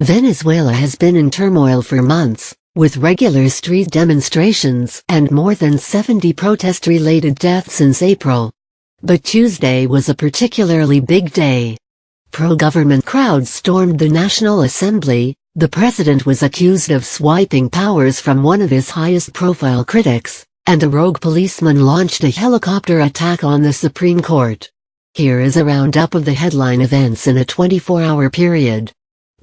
Venezuela has been in turmoil for months, with regular street demonstrations and more than 70 protest-related deaths since April. But Tuesday was a particularly big day. Pro-government crowds stormed the National Assembly. The president was accused of swiping powers from one of his highest-profile critics, and a rogue policeman launched a helicopter attack on the Supreme Court. Here is a roundup of the headline events in a 24-hour period.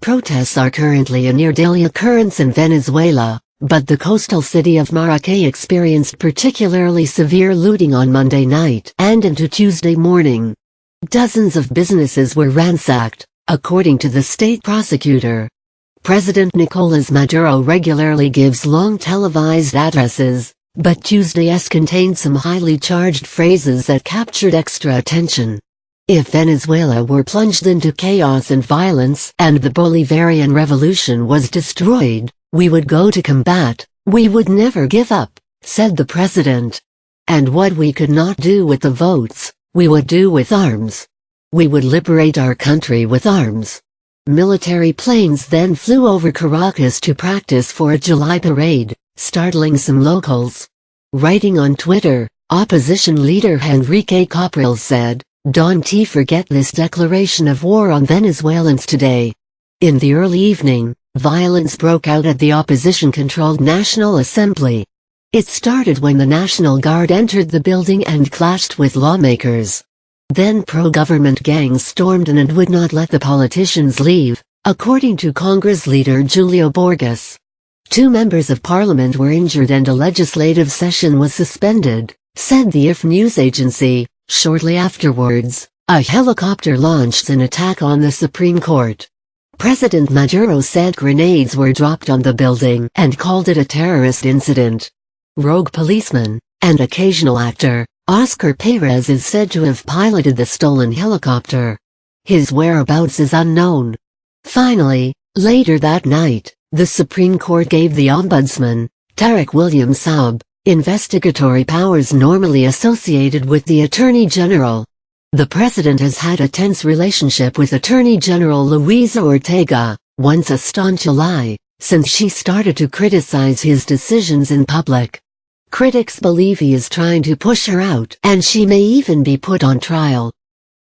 Protests are currently a near-daily occurrence in Venezuela, but the coastal city of Maracay experienced particularly severe looting on Monday night and into Tuesday morning. Dozens of businesses were ransacked, according to the state prosecutor. President Nicolás Maduro regularly gives long televised addresses, but Tuesday's contained some highly charged phrases that captured extra attention. If Venezuela were plunged into chaos and violence and the Bolivarian Revolution was destroyed, we would go to combat, we would never give up, said the president. And what we could not do with the votes, we would do with arms. We would liberate our country with arms. Military planes then flew over Caracas to practice for a July parade, startling some locals. Writing on Twitter, opposition leader Henrique Capriles said, "Don't forget this declaration of war on Venezuelans today." In the early evening, violence broke out at the opposition-controlled National Assembly. It started when the National Guard entered the building and clashed with lawmakers. Then pro-government gangs stormed in and would not let the politicians leave, according to Congress leader Julio Borges. 2 members of parliament were injured and a legislative session was suspended, said the IF news agency. Shortly afterwards, a helicopter launched an attack on the Supreme Court. President Maduro said grenades were dropped on the building and called it a terrorist incident. Rogue policeman and occasional actor Oscar Perez is said to have piloted the stolen helicopter. His whereabouts is unknown. Finally, later that night, the Supreme Court gave the Ombudsman, Tarek William Saab, investigatory powers normally associated with the Attorney General. The president has had a tense relationship with Attorney General Luisa Ortega, once a staunch ally, since she started to criticize his decisions in public. Critics believe he is trying to push her out and she may even be put on trial.